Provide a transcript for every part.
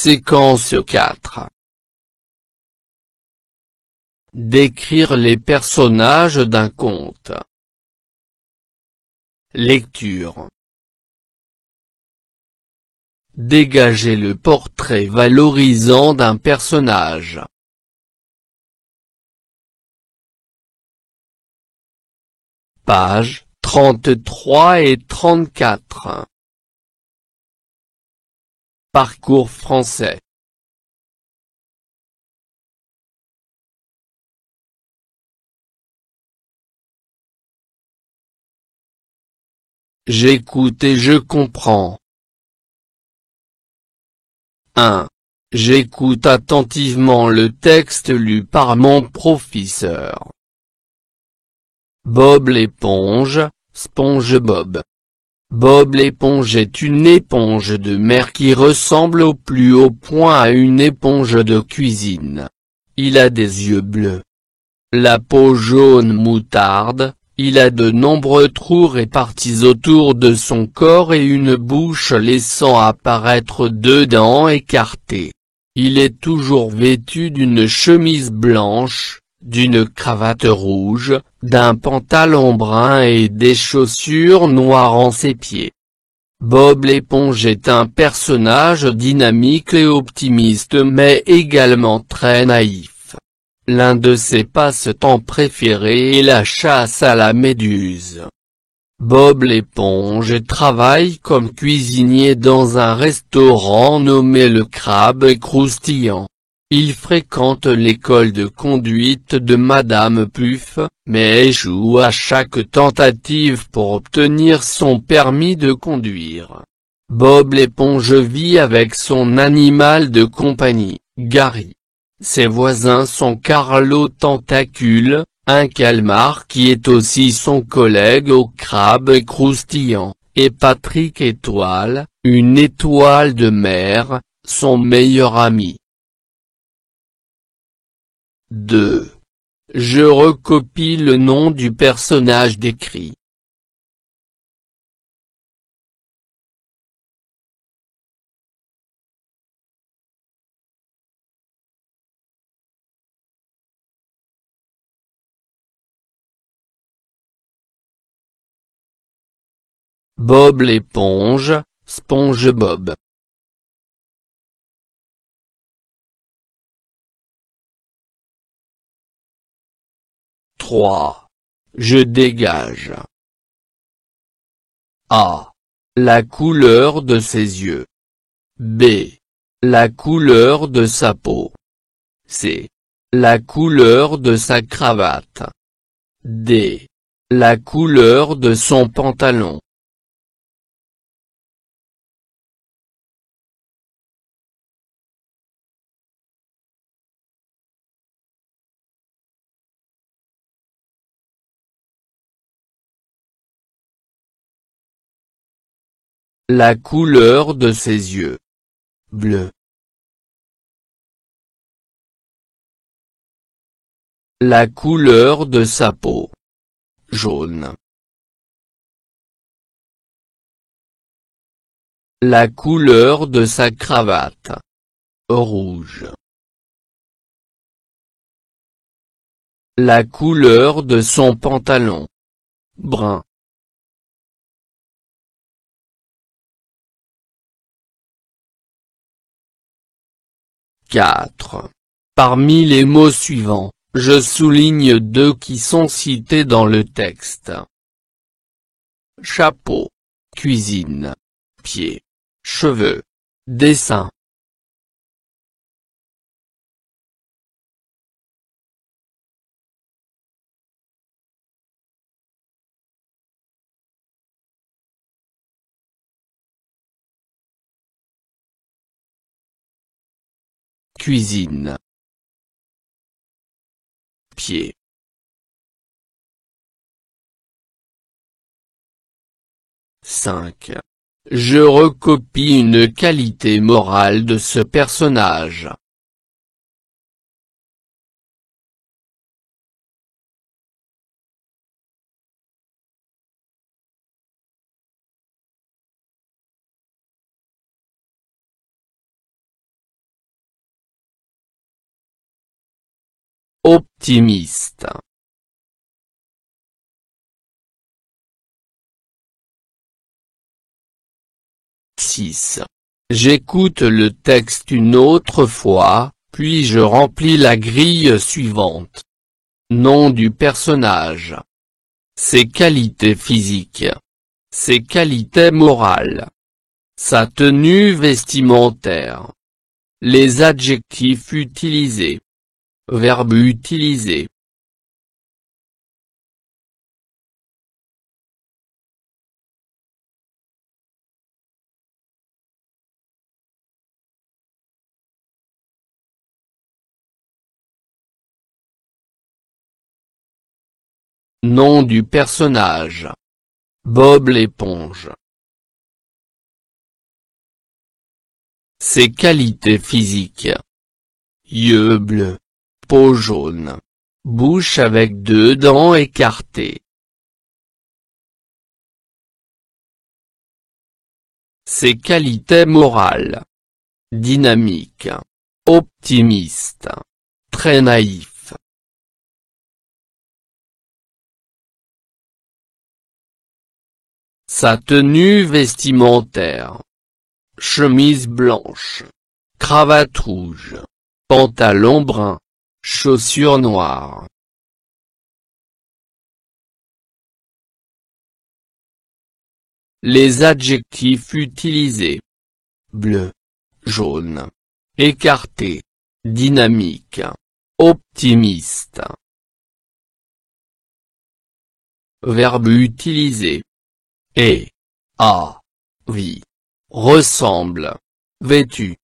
Séquence 4. Décrire les personnages d'un conte. Lecture. Dégager le portrait valorisant d'un personnage. Pages 33 et 34. Parcours français. J'écoute et je comprends. 1. J'écoute attentivement le texte lu par mon professeur. Bob l'éponge, SpongeBob. Bob l'éponge est une éponge de mer qui ressemble au plus haut point à une éponge de cuisine. Il a des yeux bleus. La peau jaune moutarde, il a de nombreux trous répartis autour de son corps et une bouche laissant apparaître deux dents écartées. Il est toujours vêtu d'une chemise blanche, d'une cravate rouge, d'un pantalon brun et des chaussures noires en ses pieds. Bob l'éponge est un personnage dynamique et optimiste mais également très naïf. L'un de ses passe-temps préférés est la chasse à la méduse. Bob l'éponge travaille comme cuisinier dans un restaurant nommé le Crabe Croustillant. Il fréquente l'école de conduite de Madame Puff, mais échoue à chaque tentative pour obtenir son permis de conduire. Bob l'éponge vit avec son animal de compagnie, Gary. Ses voisins sont Carlo Tentacule, un calmar qui est aussi son collègue au Crabe Croustillant, et Patrick Étoile, une étoile de mer, son meilleur ami. 2. Je recopie le nom du personnage décrit. Bob l'éponge, SpongeBob. 3. Je dégage. A. La couleur de ses yeux. B. La couleur de sa peau. C. La couleur de sa cravate. D. La couleur de son pantalon. La couleur de ses yeux. Bleu. La couleur de sa peau. Jaune. La couleur de sa cravate. Rouge. La couleur de son pantalon. Brun. 4. Parmi les mots suivants, je souligne deux qui sont cités dans le texte. Chapeau. Cuisine. Pied. Cheveux. Dessin. Cuisine. Pied. « 5. Je recopie une qualité morale de ce personnage. Optimiste. 6. J'écoute le texte une autre fois, puis je remplis la grille suivante. Nom du personnage. Ses qualités physiques. Ses qualités morales. Sa tenue vestimentaire. Les adjectifs utilisés. Verbes utilisés. Nom du personnage. Bob l'éponge. Ses qualités physiques. Yeux bleus. Peau jaune. Bouche avec 2 dents écartées. Ses qualités morales. Dynamique. Optimiste. Très naïf. Sa tenue vestimentaire. Chemise blanche. Cravate rouge. Pantalon brun. Chaussures noires. Les adjectifs utilisés. Bleu. Jaune. Écarté. Dynamique. Optimiste. Verbe utilisé. Vie. Ressemble. Vêtu.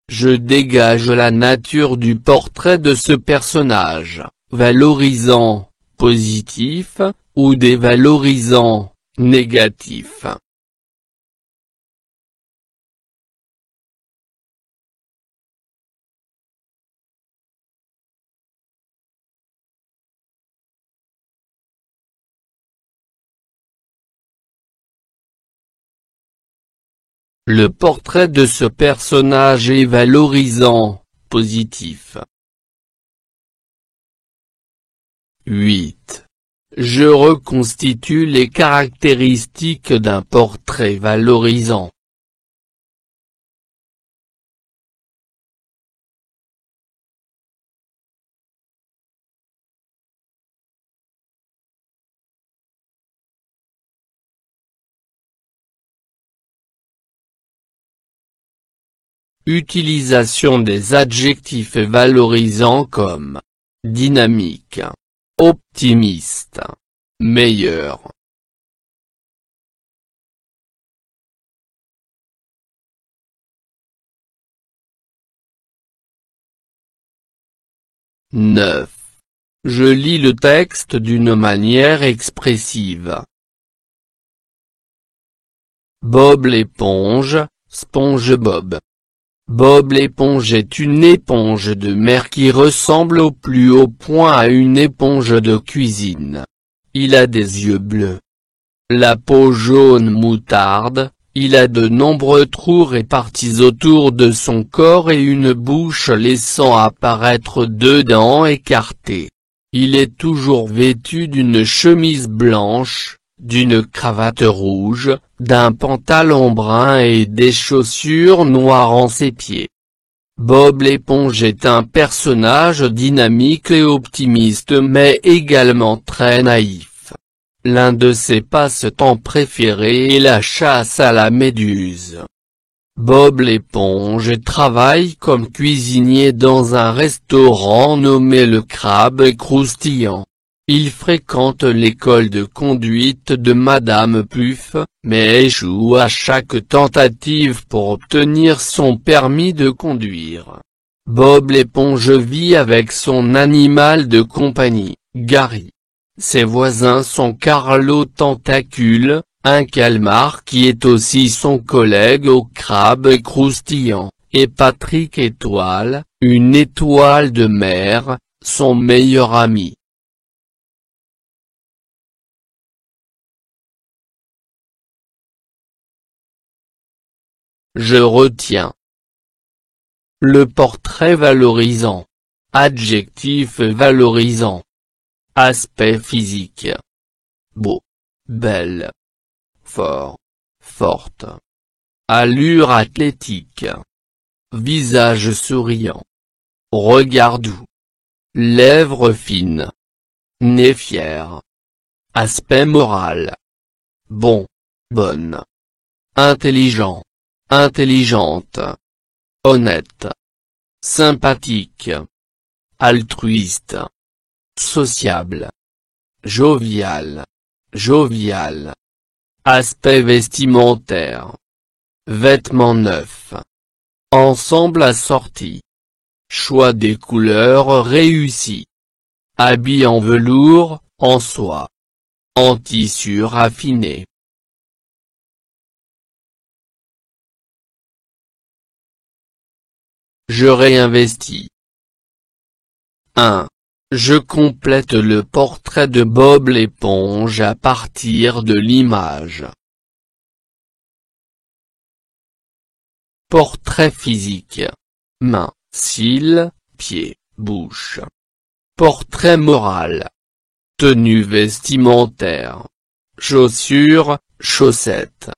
Je dégage la nature du portrait de ce personnage, valorisant, positif, ou dévalorisant, négatif. Le portrait de ce personnage est valorisant, positif. 8. Je reconstitue les caractéristiques d'un portrait valorisant. Utilisation des adjectifs valorisants comme dynamique, optimiste, meilleur. Je lis le texte d'une manière expressive. Bob l'éponge, SpongeBob. Bob l'éponge est une éponge de mer qui ressemble au plus haut point à une éponge de cuisine. Il a des yeux bleus. La peau jaune moutarde, il a de nombreux trous répartis autour de son corps et une bouche laissant apparaître 2 dents écartées. Il est toujours vêtu d'une chemise blanche, d'une cravate rouge, d'un pantalon brun et des chaussures noires en ses pieds. Bob l'éponge est un personnage dynamique et optimiste mais également très naïf. L'un de ses passe-temps préférés est la chasse à la méduse. Bob l'éponge travaille comme cuisinier dans un restaurant nommé le Crabe Croustillant. Il fréquente l'école de conduite de Madame Puff, mais échoue à chaque tentative pour obtenir son permis de conduire. Bob l'éponge vit avec son animal de compagnie, Gary. Ses voisins sont Carlo Tentacule, un calmar qui est aussi son collègue au Crabe Croustillant, et Patrick Étoile, une étoile de mer, son meilleur ami. Je retiens. Le portrait valorisant. Adjectif valorisant. Aspect physique. Beau. Belle. Fort. Forte. Allure athlétique. Visage souriant. Regard doux. Lèvres fines. Nez fier. Aspect moral. Bon. Bonne. Intelligent. Intelligente. Honnête. Sympathique. Altruiste. Sociable. Jovial. Jovial. Aspect vestimentaire. Vêtements neufs. Ensemble assorti. Choix des couleurs réussi. Habit en velours, en soie. En tissu raffiné. Je réinvestis. 1. Je complète le portrait de Bob l'éponge à partir de l'image. Portrait physique. Mains, cils, pieds, bouche. Portrait moral. Tenue vestimentaire. Chaussures, chaussettes.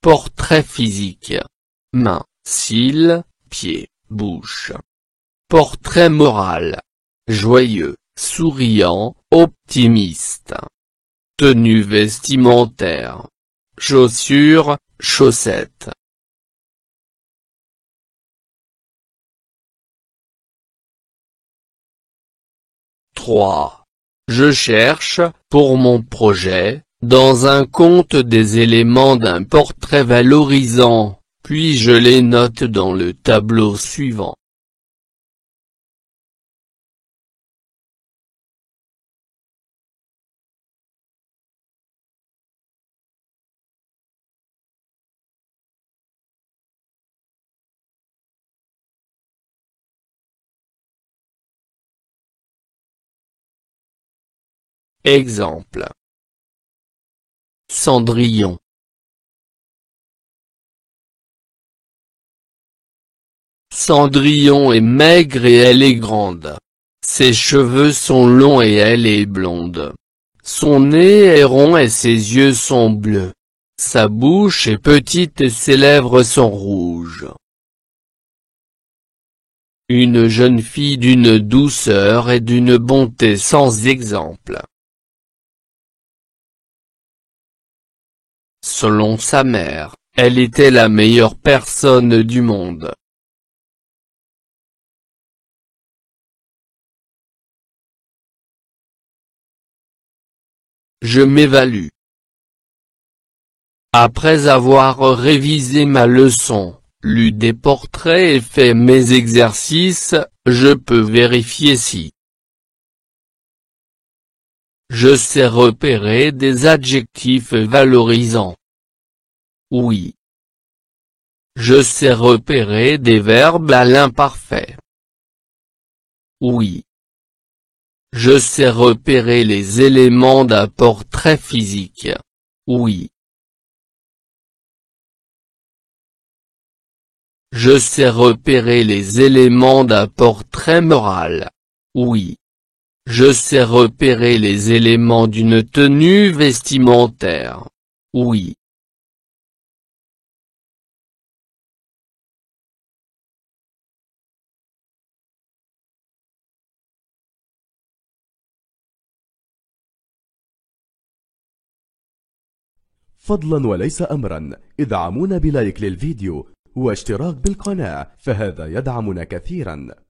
Portrait physique. Mains, cils, pieds, bouche. Portrait moral. Joyeux, souriant, optimiste. Tenue vestimentaire. Chaussures, chaussettes. Je cherche, pour mon projet, dans un compte des éléments d'un portrait valorisant, puis je les note dans le tableau suivant. Exemple. Cendrillon. Cendrillon est maigre et elle est grande. Ses cheveux sont longs et elle est blonde. Son nez est rond et ses yeux sont bleus. Sa bouche est petite et ses lèvres sont rouges. Une jeune fille d'une douceur et d'une bonté sans exemple. Selon sa mère, elle était la meilleure personne du monde. Je m'évalue. Après avoir révisé ma leçon, lu des portraits et fait mes exercices, je peux vérifier si je sais repérer des adjectifs valorisants. Oui. Je sais repérer des verbes à l'imparfait. Oui. Je sais repérer les éléments d'un portrait physique. Oui. Je sais repérer les éléments d'un portrait moral. Oui. Je sais repérer les éléments d'une tenue vestimentaire. Oui. فضلا وليس أمرا ادعمونا بلايك للفيديو واشتراك بالقناة، فهذا يدعمنا كثيرا.